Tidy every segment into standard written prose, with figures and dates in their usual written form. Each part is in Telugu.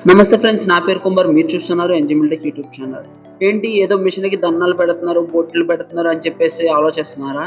నమస్తే ఫ్రెండ్స్, నా పేరు కుమార్. మీరు చూస్తున్నారు ఎంజిమిల్టెక్ యూట్యూబ్ ఛానల్. ఏంటి ఏదో మిషన్‌కి దండాలు పెడుతున్నారు, బొట్లు పెడుతున్నారు అని చెప్పేసి ఆలోచిస్తున్నారా?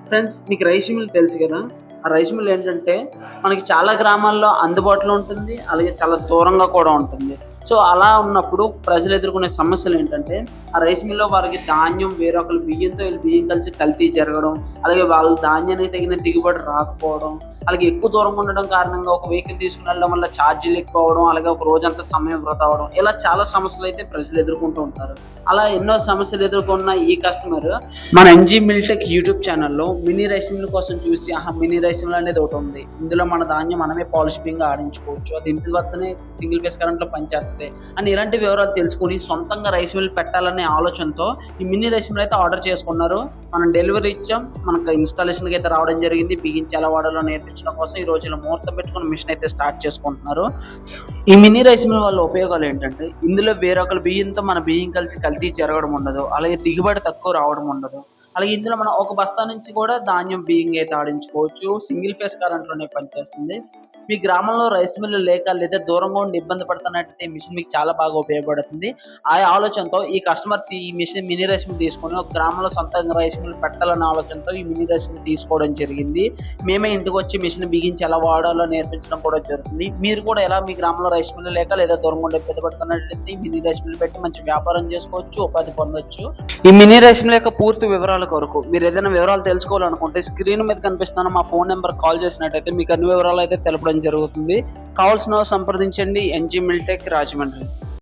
ఫ్రెండ్స్, మీకు రైస్ మిల్ తెలుసు కదా! ఆ రైస్ మిల్ ఏంటంటే మనకి చాలా గ్రామాల్లో అందుబాటులో ఉంటుంది. అలాగే చాలా దూరంగా కూడా ఉంటుంది. సో, అలా ఉన్నప్పుడు ప్రజలు ఎదుర్కొనే సమస్యలేంటంటే, ఆ రైస్ మిల్‌లో వారికి ధాన్యం వేరొకరు బియ్యంతో బియ్యం కలిసి కల్తీ జరగడం, అలాగే వాళ్ళు ధాన్యానికి తగిన దిగుబడి రాకపోవడం, అలాగే ఎక్కువ దూరంగా ఉండడం కారణంగా ఒక వెహికల్ తీసుకొని వెళ్ళడం వల్ల ఛార్జీలు ఎక్కువ అవ్వడం, అలాగే ఒక రోజంతా సమయం వృధా అవ్వడం, ఇలా చాలా సమస్యలైతే ప్రజలు ఎదుర్కొంటూ ఉంటారు. అలా ఎన్నో సమస్యలు ఎదుర్కొన్న ఈ కస్టమర్ మన ఎన్జీ మిల్టెక్ యూట్యూబ్ ఛానల్‌లో మినీ రైస్ మిల్ కోసం చూసి, మినీ రైస్ మిల్ అనేది ఒకటుంది. ఇందులో మన ధాన్యం మనమే పాలిషింగ్‌గా ఆడించుకోవచ్చు. అది ఇంటి వద్దనే సింగిల్ ఫేస్ కరెంట్‌లో పనిచేస్తది అని ఇలాంటి వివరాలు తెలుసుకొని సొంతంగా రైస్ మిల్ పెట్టాలనే ఆలోచనతో ఈ మినీ రైస్ మిల్ అయితే ఆర్డర్ చేసుకున్నారు. మనం డెలివరీ ఇచ్చాం. మనకు ఇన్‌స్టాలేషన్‌కి అయితే రావడం జరిగింది. బిగించి ఎలా వాడాలో నేర్పించడం కోసం ఈ రోజుల్లో ముహూర్తం పెట్టుకొని మిషన్ అయితే స్టార్ట్ చేసుకుంటున్నారు. ఈ మినీ రైస్ మిల్ వల్ల ఉపయోగాలు ఏంటంటే, ఇందులో వేరొకరి బియ్యంతో మన బియ్యం కలిసి కల్తీ జరగడం ఉండదు. అలాగే దిగుబడి తక్కువ రావడం ఉండదు. అలాగే ఇందులో మనం ఒక బస్తా నుంచి కూడా ధాన్యం బియ్యం అయితే ఆడించుకోవచ్చు. సింగిల్ ఫేస్ కరెంట్‌లోనే పనిచేస్తుంది. మీ గ్రామంలో రైస్ మిల్లు లేక లేదా దూరంగా ఉండి ఇబ్బంది పడుతున్నట్టయితే ఈ మిషన్ మీకు చాలా బాగా ఉపయోగపడుతుంది. ఆ ఆలోచనతో ఈ కస్టమర్ ఈ మినీ రైస్ మిల్ తీసుకొని ఒక గ్రామంలో సొంతంగా రైస్ మిల్ పెట్టాలన్న ఆలోచనతో ఈ మినీ రైస్ మిల్ తీసుకోవడం జరిగింది. మేమే ఇంటికొచ్చి మిషన్ బిగించి ఎలా వాడాలో నేర్పించడం కూడా జరుగుతుంది. మీరు కూడా ఎలా మీ గ్రామంలో రైస్ మిల్ లేక లేదా దూరంగా ఉండి ఇబ్బంది పడుతున్నట్లయితే ఈ మినీ రైస్ మిల్ పెట్టి మంచి వ్యాపారం చేసుకోవచ్చు, ఉపాధి పొందొచ్చు. ఈ మినీ రైస్ మిల్ యొక్క పూర్తి వివరాల కొరకు మీరు ఏదైనా వివరాలు తెలుసుకోవాలనుకుంటే స్క్రీన్ మీద కనిపిస్తున్న మా ఫోన్ నెంబర్ కాల్ చేసినట్టయితే మీకు అన్ని వివరాలు అయితే తెలపడం జరుగుతుంది. కావాల్సిన సంప్రదించండి. ఎన్జీ మిల్టెక్ రాజమండ్రి.